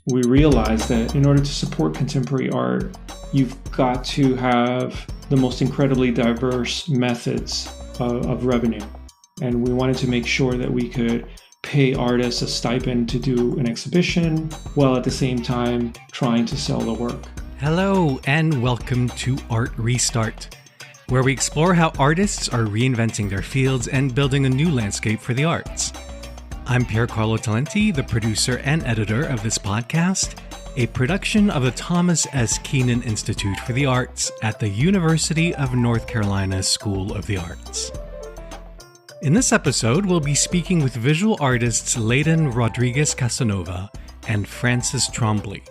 we realized that in order to support contemporary art, you've got to have the most incredibly diverse methods of revenue. And we wanted to make sure that we could pay artists a stipend to do an exhibition while at the same time trying to sell the work. Hello and welcome to Art Restart, where we explore how artists are reinventing their fields and building a new landscape for the arts. I'm Pier Carlo Talenti, the producer and editor of this podcast, a production of the Thomas S. Keenan Institute for the Arts at the University of North Carolina School of the Arts. In this episode, we'll be speaking with visual artists Leyden Rodriguez-Casanova and Francis Trombly,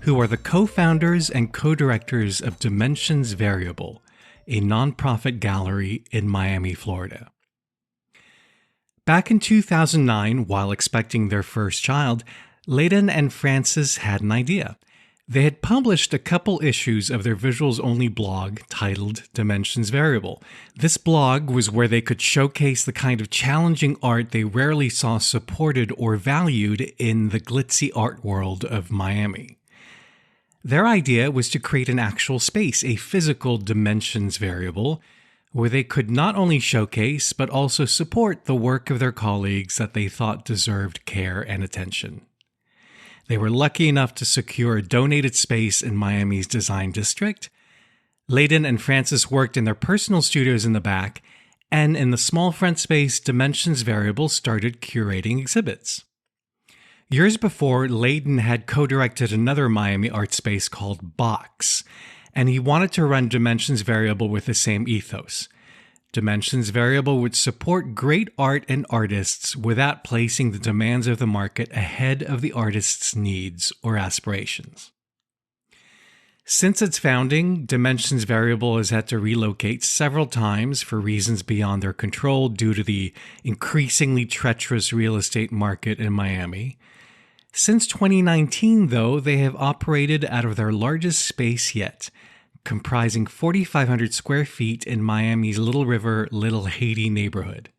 who are the co-founders and co-directors of Dimensions Variable, a nonprofit gallery in Miami, Florida. Back in 2009, while expecting their first child, Leyden and Francis had an idea. They had published a couple issues of their visuals-only blog titled Dimensions Variable. This blog was where they could showcase the kind of challenging art they rarely saw supported or valued in the glitzy art world of Miami. Their idea was to create an actual space, a physical dimensions variable, where they could not only showcase, but also support the work of their colleagues that they thought deserved care and attention. They were lucky enough to secure a donated space in Miami's design district. Leyden and Francis worked in their personal studios in the back, and in the small front space, Dimensions Variable started curating exhibits. Years before, Leyden had co-directed another Miami art space called Box, and he wanted to run Dimensions Variable with the same ethos. Dimensions Variable would support great art and artists without placing the demands of the market ahead of the artist's needs or aspirations. Since its founding, Dimensions Variable has had to relocate several times for reasons beyond their control due to the increasingly treacherous real estate market in Miami. Since 2019, though, they have operated out of their largest space yet, comprising 4,500 square feet in Miami's Little River, Little Haiti neighborhood.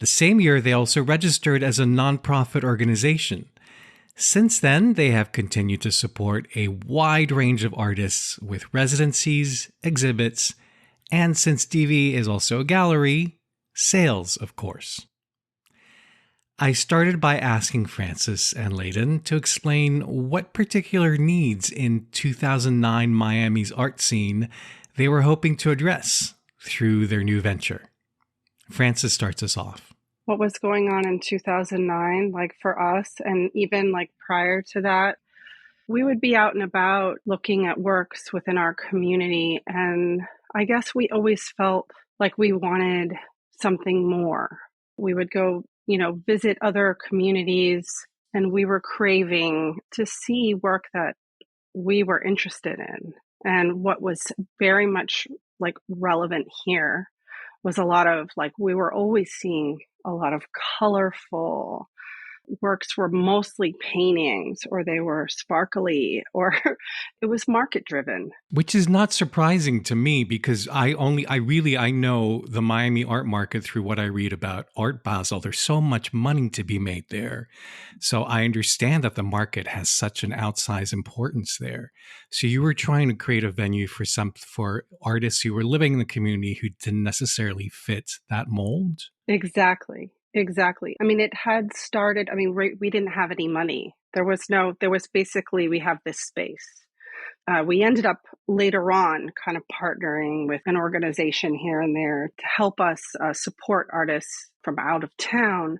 The same year, they also registered as a nonprofit organization. Since then, they have continued to support a wide range of artists with residencies, exhibits, and since DV is also a gallery, sales, of course. I started by asking Francis and Leyden to explain what particular needs in 2009 Miami's art scene they were hoping to address through their new venture. Francis starts us off. What was going on in 2009, for us, and even prior to that, we would be out and about looking at works within our community. And I guess we always felt like we wanted something more. We would go visit other communities, and we were craving to see work that we were interested in. And what was very much relevant here was a lot of we were always seeing a lot of colorful works were mostly paintings, or they were sparkly, or it was market driven. Which is not surprising to me because I know the Miami art market through what I read about Art Basel. There's so much money to be made there. So I understand that the market has such an outsized importance there. So you were trying to create a venue for artists who were living in the community who didn't necessarily fit that mold? Exactly. I mean, it had started, we didn't have any money. We have this space. We ended up later on kind of partnering with an organization here and there to help us support artists from out of town.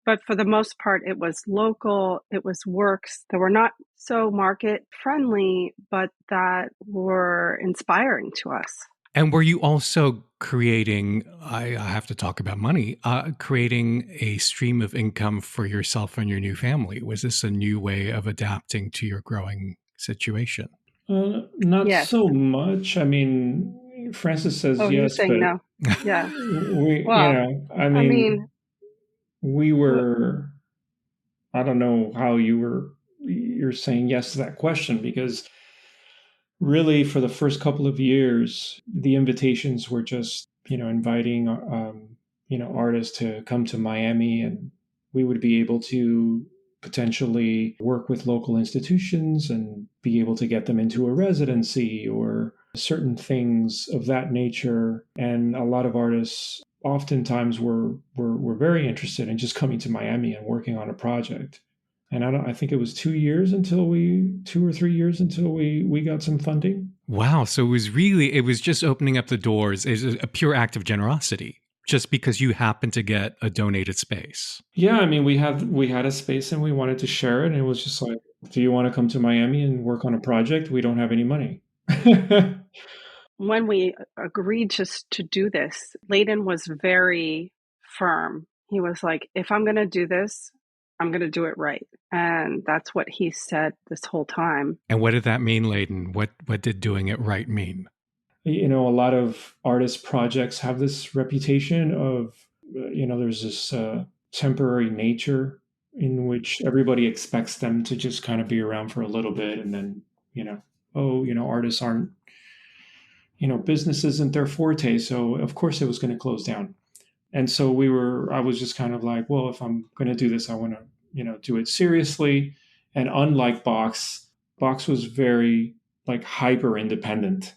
But for the most part, it was local. It was works that were not so market friendly, but that were inspiring to us. And were you also creating, I have to talk about money, creating a stream of income for yourself and your new family? Was this a new way of adapting to your growing situation? Not Yes. so much. I mean, Francis says yes, you're saying but no. Yeah. we were, I don't know how you're saying yes to that question, because really, for the first couple of years, the invitations were just, inviting, artists to come to Miami, and we would be able to potentially work with local institutions and be able to get them into a residency or certain things of that nature. And a lot of artists oftentimes were very interested in just coming to Miami and working on a project. And I think it was 2 or 3 years until we got some funding. Wow. So it was just opening up the doors. It was a pure act of generosity just because you happened to get a donated space. Yeah, I mean, we had a space and we wanted to share it, and it was just like, do you want to come to Miami and work on a project? We don't have any money. When we agreed just to do this, Leyden was very firm. He was like, if I'm going to do this, I'm going to do it right. And that's what he said this whole time. And what did that mean, Leyden? What did doing it right mean? You know, a lot of artist projects have this reputation of, there's this temporary nature in which everybody expects them to just kind of be around for a little bit, and then, artists aren't, business isn't their forte. So of course it was going to close down. And so I was just kind of like, well, if I'm going to do this, I want to, do it seriously. And unlike Box was very like hyper independent.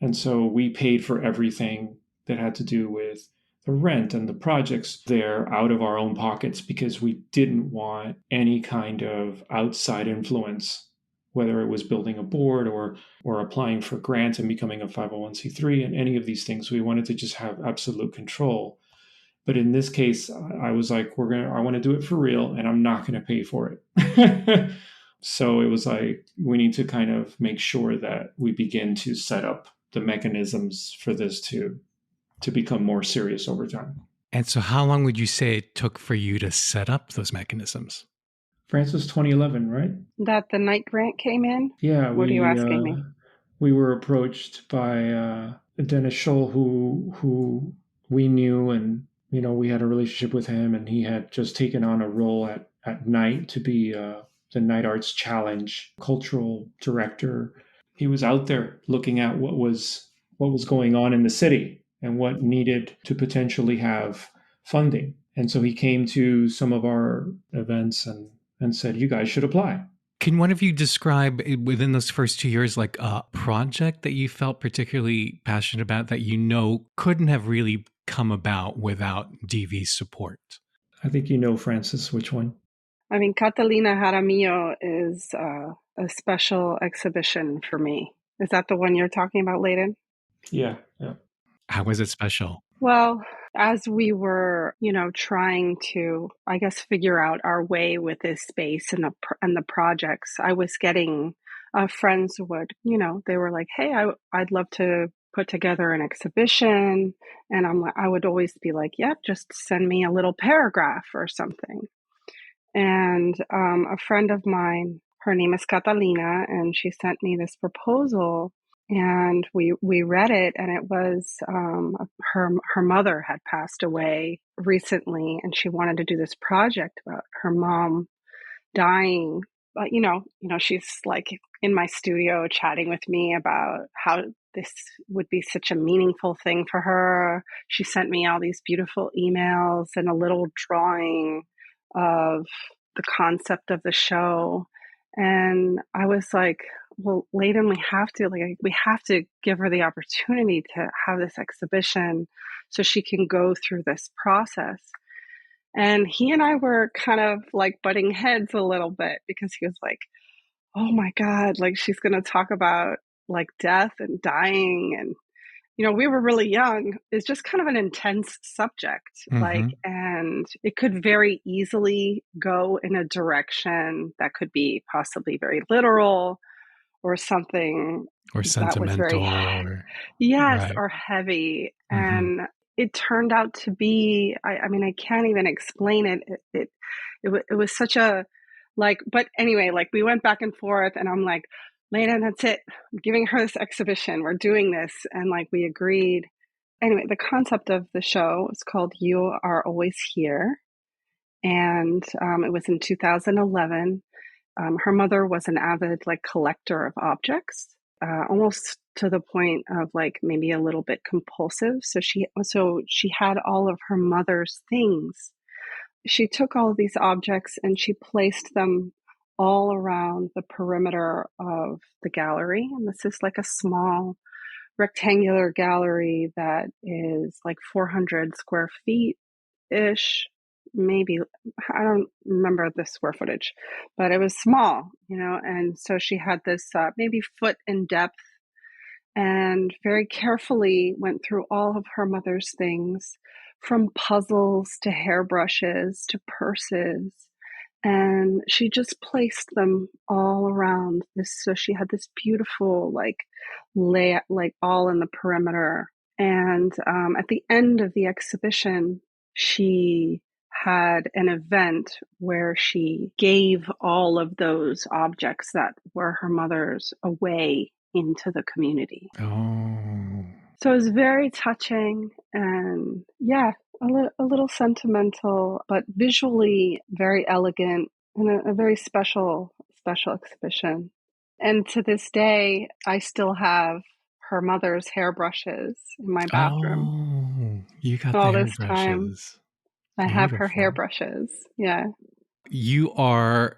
And so we paid for everything that had to do with the rent and the projects there out of our own pockets because we didn't want any kind of outside influence, whether it was building a board or applying for grants and becoming a 501c3 and any of these things. We wanted to just have absolute control. But in this case, I was like, I want to do it for real and I'm not going to pay for it. So it was like, we need to kind of make sure that we begin to set up the mechanisms for this to become more serious over time. And so how long would you say it took for you to set up those mechanisms? Francis, 2011, right? That the night grant came in? Yeah. What are you asking me? We were approached by Dennis Scholl, who we knew, and, we had a relationship with him, and he had just taken on a role at night to be the Night Arts Challenge cultural director. He was out there looking at what was going on in the city and what needed to potentially have funding. And so he came to some of our events and said, you guys should apply. Can one of you describe within those first 2 years, like a project that you felt particularly passionate about that couldn't have really come about without DV's support? I think Francis, which one? I mean, Catalina Jaramillo is a special exhibition for me. Is that the one you're talking about, Leyden? Yeah. How was it special? Well, as we were, trying to, I guess, figure out our way with this space and the projects, I was getting friends would, they were like, hey, I'd love to put together an exhibition. And I would always be like, yeah, just send me a little paragraph or something. And a friend of mine, her name is Catalina, and she sent me this proposal. And we read it, and it was her mother had passed away recently, and she wanted to do this project about her mom dying. But she's like in my studio chatting with me about how this would be such a meaningful thing for her. She sent me all these beautiful emails and a little drawing of the concept of the show. And I was like, well, Leyden, we have to give her the opportunity to have this exhibition so she can go through this process. And he and I were kind of like butting heads a little bit because he was like, oh my God, like she's going to talk about like death and dying. And, we were really young. It's just kind of an intense subject, and it could very easily go in a direction that could be possibly very literal or something or sentimental, or heavy. And it turned out to be, I mean, I can't even explain it. It was such a but anyway, we went back and forth, and I'm like, Leyden, that's it. I'm giving her this exhibition. We're doing this. And we agreed. Anyway, the concept of the show is called You Are Always Here. And it was in 2011. Her mother was an avid collector of objects, almost to the point of maybe a little bit compulsive. So she had all of her mother's things she took all of these objects and she placed them all around the perimeter of the gallery. And this is like a small rectangular gallery that is like 400 square feet ish, maybe. I don't remember the square footage, but it was small, and so she had this maybe foot in depth, and very carefully went through all of her mother's things, from puzzles to hairbrushes to purses, and she just placed them all around this. So she had this beautiful layout, like all in the perimeter. And at the end of the exhibition, she had an event where she gave all of those objects that were her mother's away into the community. Oh. So it was very touching and, yeah, a little sentimental, but visually very elegant, and a very special exhibition. And to this day, I still have her mother's hairbrushes in my bathroom. Oh, you got the All this time, hairbrushes. I have her Beautiful. hairbrushes. Yeah. You are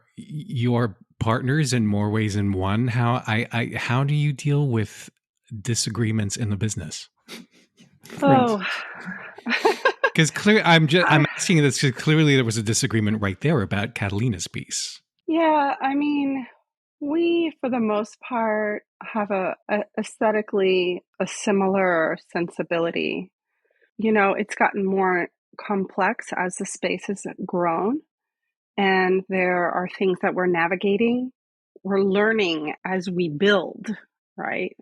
partners in more ways than one. How do you deal with disagreements in the business? Oh. Because I'm asking this because clearly there was a disagreement right there about Catalina's piece. Yeah, I mean, we, for the most part, have aesthetically a similar sensibility. It's gotten more complex as the space has grown, and there are things that we're navigating. We're learning as we build, right?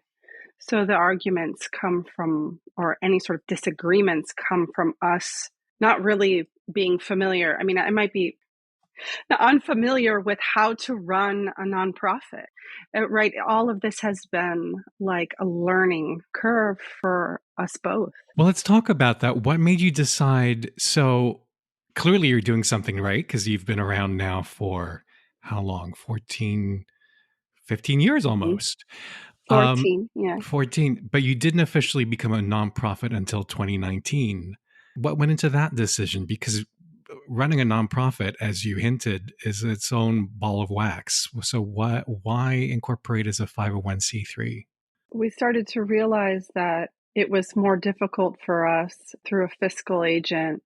So the arguments come from, or any sort of disagreements come from us not really being familiar. I mean, I might be unfamiliar with how to run a nonprofit, right? All of this has been like a learning curve for us both. Well, let's talk about that. What made you decide? So clearly you're doing something right because you've been around now for how long? 14, 15 years almost. 14, yeah. 14, but you didn't officially become a nonprofit until 2019. What went into that decision? Because running a nonprofit, as you hinted, is its own ball of wax. So why incorporate as a 501c3? We started to realize that it was more difficult for us through a fiscal agent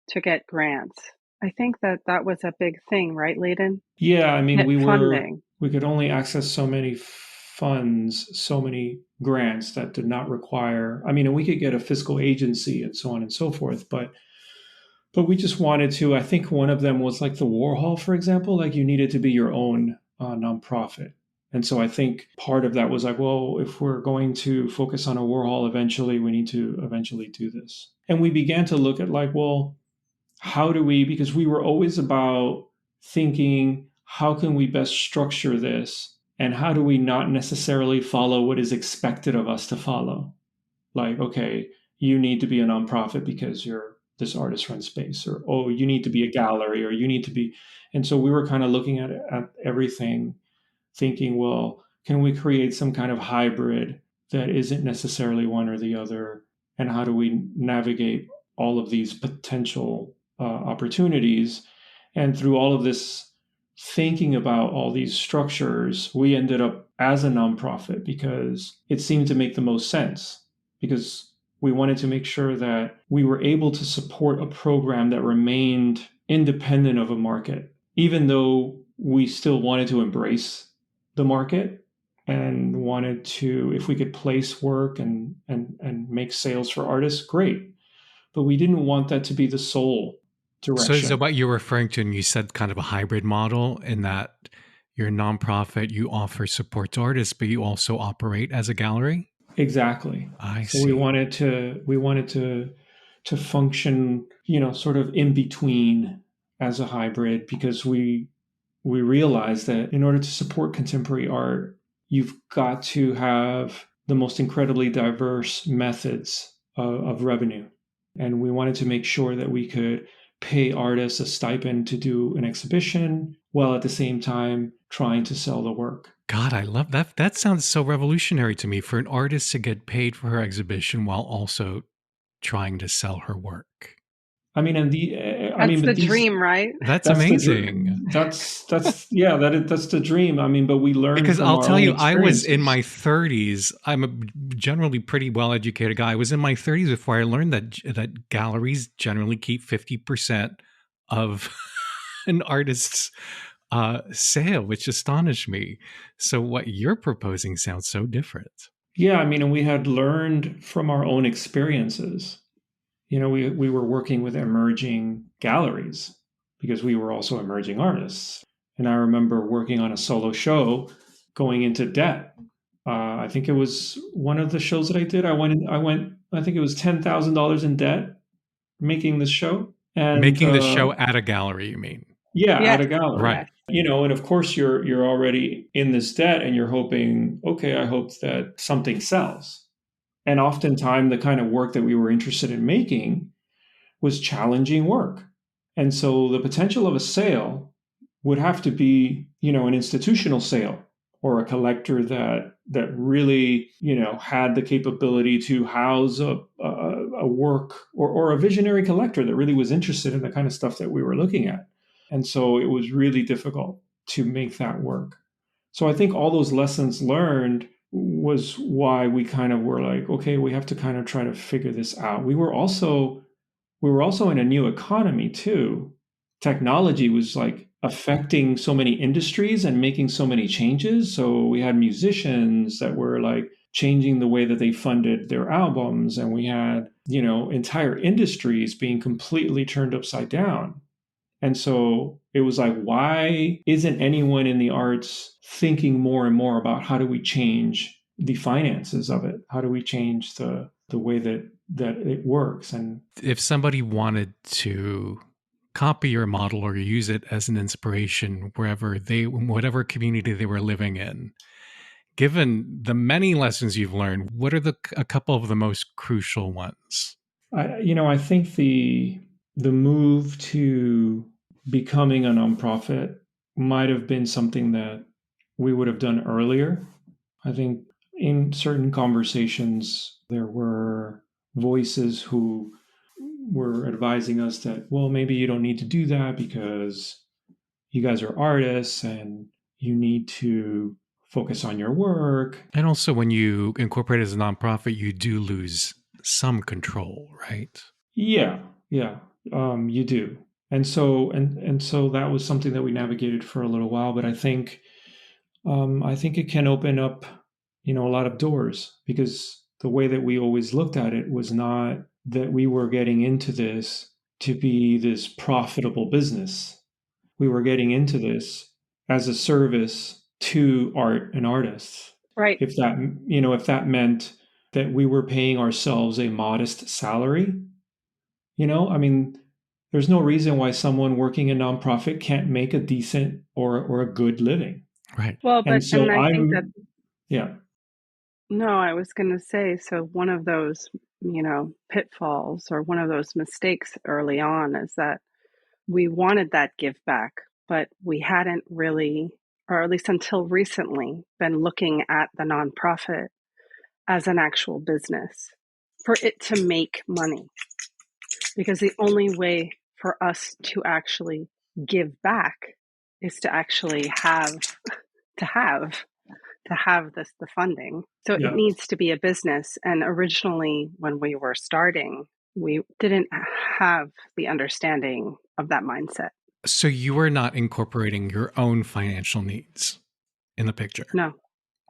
to get grants. I think that was a big thing, right, Leyden? Yeah, I mean, funding. we could only access so many funds, so many grants that did not require. I mean, and we could get a fiscal agency and so on and so forth, but we just wanted to. I think one of them was like the Warhol, for example. Like you needed to be your own nonprofit, and so I think part of that was like, well, if we're going to focus on a Warhol eventually, we need to eventually do this. And we began to look at like, well, how do we? Because we were always about thinking, how can we best structure this, and how do we not necessarily follow what is expected of us to follow? Like, okay, you need to be a nonprofit because you're this artist run space, or oh, you need to be a gallery, or you need to be. And so we were kind of looking at everything, thinking, well, can we create some kind of hybrid that isn't necessarily one or the other? And how do we navigate all of these potential opportunities? And through all of this thinking about all these structures, we ended up as a nonprofit because it seemed to make the most sense, because we wanted to make sure that we were able to support a program that remained independent of a market, even though we still wanted to embrace the market and wanted to, if we could place work and make sales for artists, great. But we didn't want that to be the sole direction. So is that what you're referring to? And you said kind of a hybrid model in that you're a nonprofit, you offer support to artists, but you also operate as a gallery? Exactly. I so see. we wanted to function, sort of in between as a hybrid, because we realized that in order to support contemporary art, you've got to have the most incredibly diverse methods of revenue. And we wanted to make sure that we could pay artists a stipend to do an exhibition while at the same time trying to sell the work. God, I love that. That sounds so revolutionary to me, for an artist to get paid for her exhibition while also trying to sell her work. I mean, and I mean, That's but the dream, right? That's that's the amazing. yeah, that's the dream. I mean, but we learn Because from I'll our tell own you, I was in experiences. my 30s. I'm a generally pretty well-educated guy. I was in my 30s before I learned that galleries generally keep 50% of an artist's sale, which astonished me. So what you're proposing sounds so different. Yeah, I mean, and we had learned from our own experiences. We were working with emerging galleries because we were also emerging artists. And I remember working on a solo show, going into debt. I think it was one of the shows that I did. I think it was $10,000 in debt making this show. And Making the show at a gallery, you mean? yeah, at Yes, a gallery. Right. yes. And of course you're already in this debt and you're hoping, okay, I hope that something sells. And oftentimes the kind of work that we were interested in making was challenging work. And so the potential of a sale would have to be, an institutional sale or a collector that really, had the capability to house a work, or a visionary collector that really was interested in the kind of stuff that we were looking at. And so it was really difficult to make that work. So I think all those lessons learned was why we kind of were like, okay, we have to kind of try to figure this out. We were also in a new economy too. Technology was like affecting so many industries and making so many changes. So we had musicians that were like changing the way that they funded their albums, and we had, entire industries being completely turned upside down. And so it was like, why isn't anyone in the arts thinking more and more about how do we change the finances of it? How do we change the way that it works? And If somebody wanted to copy your model or use it as an inspiration whatever community they were living in, given the many lessons you've learned, what are a couple of the most crucial ones? I think the move to becoming a nonprofit might have been something that we would have done earlier. I think in certain conversations there were voices who were advising us that, well, maybe you don't need to do that because you guys are artists and you need to focus on your work. And also, when you incorporate as a nonprofit, you do lose some control, right? Yeah, yeah, you do. And so that was something that we navigated for a little while. But I think it can open up, a lot of doors, because the way that we always looked at it was not that we were getting into this to be this profitable business. We were getting into this as a service to art and artists. Right. If that meant that we were paying ourselves a modest salary, I mean, there's no reason why someone working in nonprofit can't make a decent or a good living. Right. Well, And so I think that, yeah, no, I was going to say, so one of those, pitfalls or one of those mistakes early on is that we wanted that give back, but we hadn't really, or at least until recently, been looking at the nonprofit as an actual business for it to make money. Because the only way for us to actually give back is to actually have the funding. So it yeah. needs to be a business. And originally, when we were starting, we didn't have the understanding of that mindset. So you were not incorporating your own financial needs in the picture, No,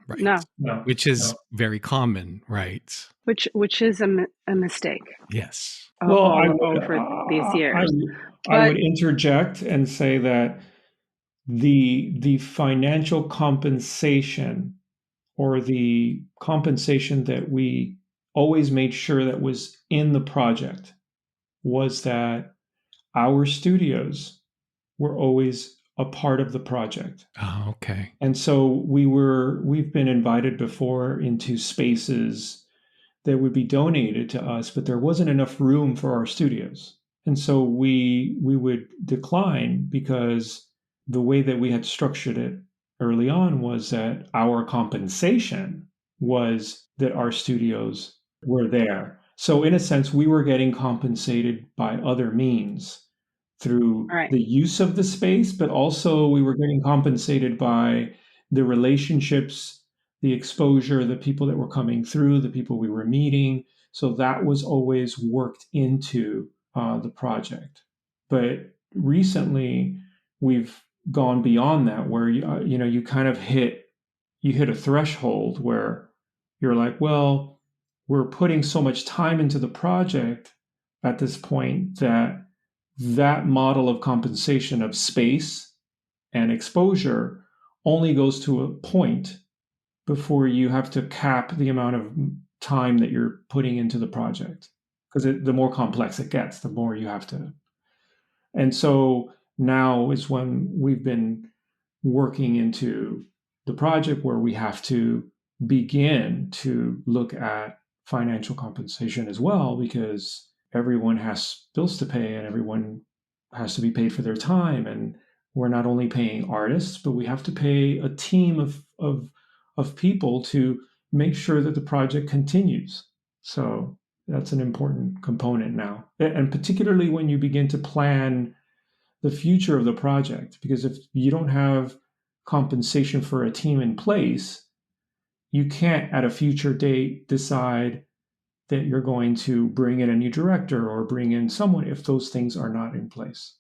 right? no, No, Which is no. very common, right? which is a mistake Yes. Well, all over these years. I But would interject and say that the financial compensation, or the compensation that we always made sure that was in the project, was that our studios were always a part of the project. Oh, okay. And so we've been invited before into spaces that would be donated to us, but there wasn't enough room for our studios. And so we would decline, because the way that we had structured it early on was that our compensation was that our studios were there. So in a sense, we were getting compensated by other means through Right. the use of the space, but also we were getting compensated by the relationships, the exposure, the people that were coming through, the people we were meeting. So that was always worked into the project. But recently, we've gone beyond that, where you kind of hit a threshold where you're like, well, we're putting so much time into the project at this point that that model of compensation of space and exposure only goes to a point before you have to cap the amount of time that you're putting into the project. Because the more complex it gets, the more you have to. And so now is when we've been working into the project where we have to begin to look at financial compensation as well, because everyone has bills to pay and everyone has to be paid for their time. And we're not only paying artists, but we have to pay a team of people to make sure that the project continues. So that's an important component now. And particularly when you begin to plan the future of the project, because if you don't have compensation for a team in place, you can't at a future date decide that you're going to bring in a new director or bring in someone if those things are not in place.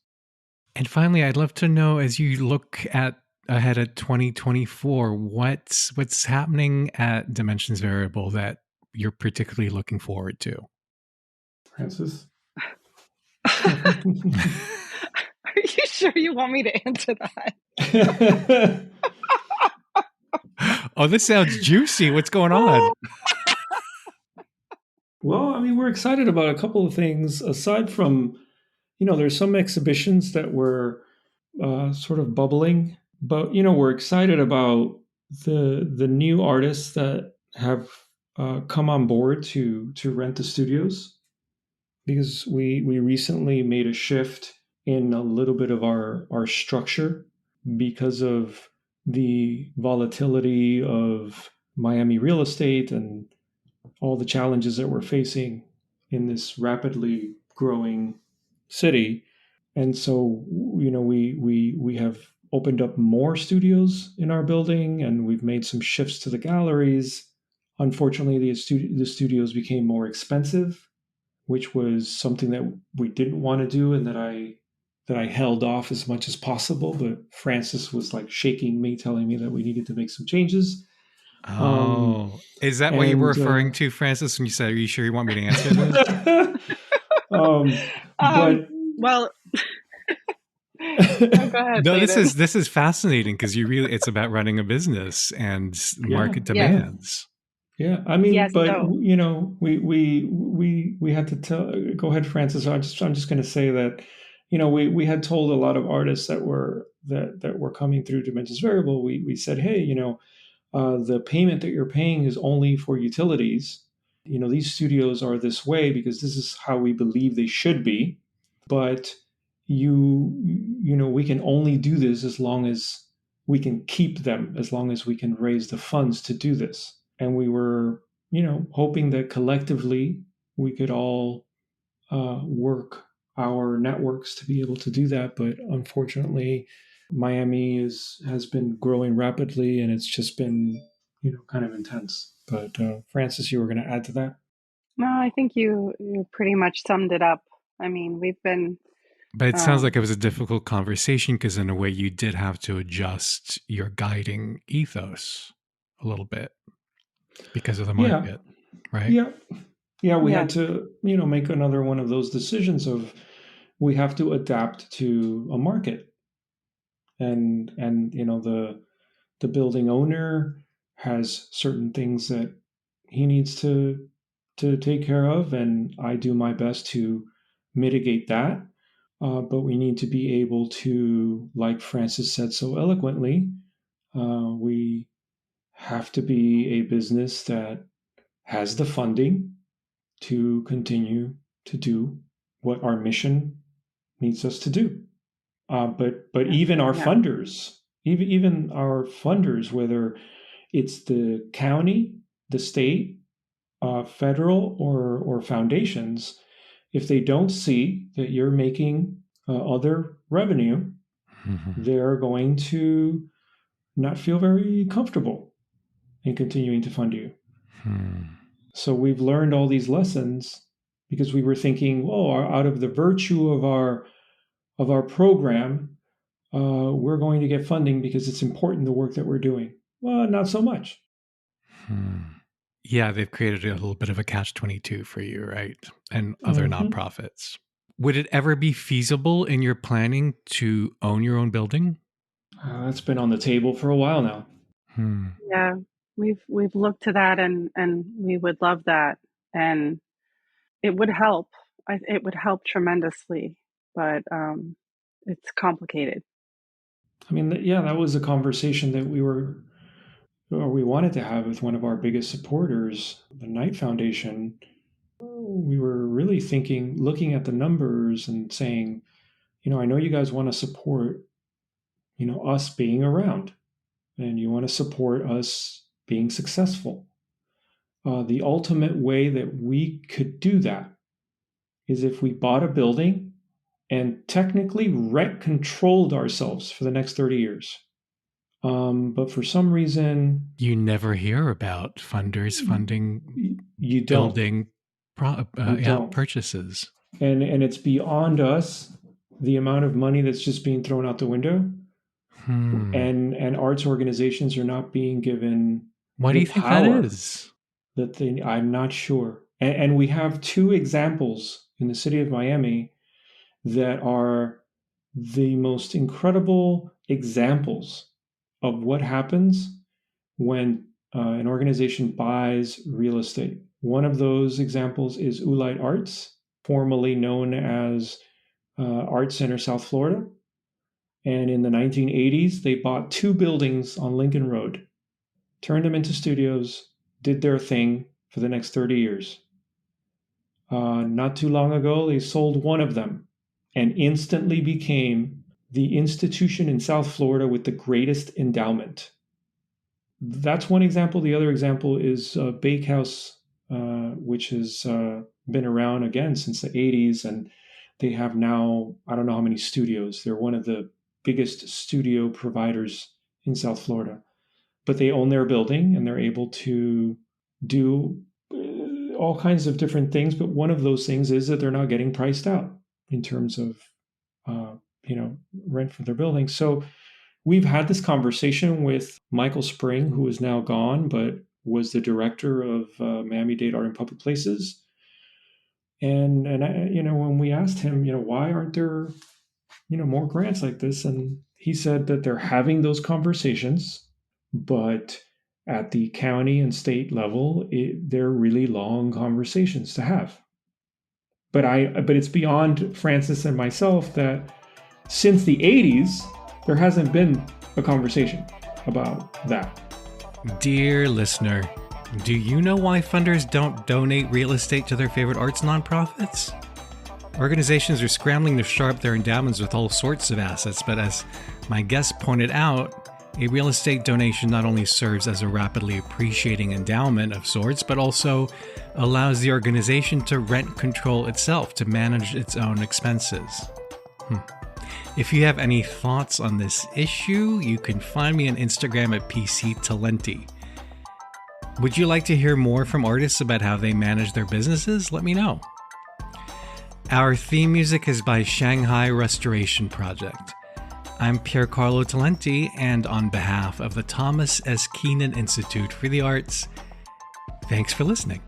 And finally, I'd love to know, as you look at ahead at 2024, what's happening at Dimensions Variable that you're particularly looking forward to? Francis? Are you sure you want me to answer that? Oh, this sounds juicy. What's going on? Well, I mean, we're excited about a couple of things aside from, there's some exhibitions that were sort of bubbling, but we're excited about the new artists that have come on board to rent the studios, because we recently made a shift in a little bit of our structure because of the volatility of Miami real estate and all the challenges that we're facing in this rapidly growing city. And so, we have opened up more studios in our building, and we've made some shifts to the galleries. Unfortunately, the studios became more expensive, which was something that we didn't want to do, and that I held off as much as possible. But Francis was like shaking me, telling me that we needed to make some changes. Is that what you were referring to, Francis, when you said, "Are you sure you want me to answer this?" But well, go ahead. No, Leyden. this is fascinating because it's about running a business and market demands. Yeah, I mean, Yes, but so we had to tell. Go ahead, Francis. I'm just going to say that, we had told a lot of artists that were coming through Dimensions Variable. We said, hey, the payment that you're paying is only for utilities. These studios are this way because this is how we believe they should be. But we can only do this as long as we can keep them, as long as we can raise the funds to do this. And we were, hoping that collectively we could all work our networks to be able to do that. But unfortunately, Miami has been growing rapidly, and it's just been, kind of intense. But Francis, you were going to add to that? no, I think you pretty much summed it up. I mean, we've been. But it sounds like it was a difficult conversation because, in a way, you did have to adjust your guiding ethos a little bit because of the market, right? Yeah. We had to, make another one of those decisions of we have to adapt to a market, and the building owner has certain things that he needs to take care of, and I do my best to mitigate that. But we need to be able to, like Francis said so eloquently, we have to be a business that has the funding to continue to do what our mission needs us to do. But even our funders, even our funders, whether it's the county, the state, federal, or foundations, if they don't see that you're making other revenue, they're going to not feel very comfortable in continuing to fund you. So we've learned all these lessons because we were thinking, oh, out of the virtue of our program, we're going to get funding because it's important, the work that we're doing. Well, not so much. Yeah, they've created a little bit of a catch-22 for you, right? And other nonprofits. Would it ever be feasible in your planning to own your own building? That's been on the table for a while now. Yeah, we've looked to that, and we would love that, and it would help. It would help tremendously, but it's complicated. I mean, that was a conversation that we wanted to have with one of our biggest supporters, the Knight Foundation. We were really looking at the numbers and saying, I know you guys want to support, us being around, and you want to support us being successful. The ultimate way that we could do that is if we bought a building and technically rent-controlled ourselves for the next 30 years. But for some reason... You never hear about funders funding building purchases. And it's beyond us, the amount of money that's just being thrown out the window. And arts organizations are not being given... Why do you think that is? I'm not sure. And we have two examples in the city of Miami that are the most incredible examples of what happens when an organization buys real estate. One of those examples is Ulite Arts, formerly known as Art Center South Florida. And in the 1980s, they bought 2 buildings on Lincoln Road, turned them into studios, did their thing for the next 30 years. Not too long ago, they sold one of them and instantly became the institution in South Florida with the greatest endowment. That's one example. The other example is Bakehouse, which has been around again since the 80s, and they have now, I don't know how many studios. They're one of the biggest studio providers in South Florida. But they own their building and they're able to do all kinds of different things. But one of those things is that they're not getting priced out in terms of rent for their building. So we've had this conversation with Michael Spring, who is now gone, but was the director of Miami-Dade Art in Public Places. And when we asked him, why aren't there, more grants like this? And he said that they're having those conversations, but at the county and state level, they're really long conversations to have. But it's beyond Francis and myself that since the 80s, there hasn't been a conversation about that. Dear listener, do you know why funders don't donate real estate to their favorite arts nonprofits? Organizations are scrambling to shore up their endowments with all sorts of assets, but as my guest pointed out, a real estate donation not only serves as a rapidly appreciating endowment of sorts, but also allows the organization to rent control itself, to manage its own expenses. If you have any thoughts on this issue, you can find me on Instagram at PCTalenti. Would you like to hear more from artists about how they manage their businesses? Let me know. Our theme music is by Shanghai Restoration Project. I'm Piercarlo Talenti, and on behalf of the Thomas S. Keenan Institute for the Arts, thanks for listening.